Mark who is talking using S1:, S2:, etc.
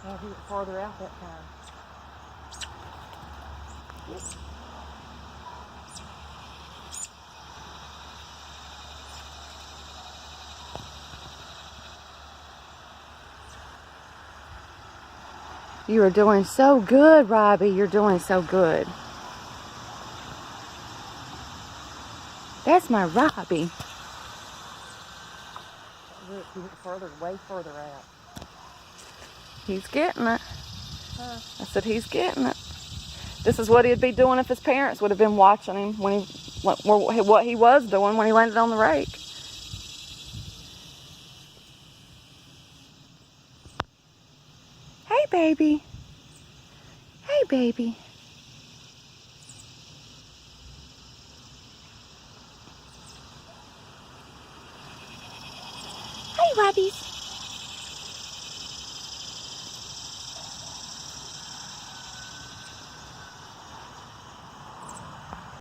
S1: No, he went farther out that time. Yes.
S2: You are doing so good, Robbie. You're doing so good. That's my Robbie.
S1: Look, he went further, way further out.
S2: He's getting it.
S1: Huh?
S2: I said he's getting it. This is what he'd be doing if his parents would have been watching him when what he was doing when he landed on the rake. Hey, baby. Hey, baby. Hey, Robbies.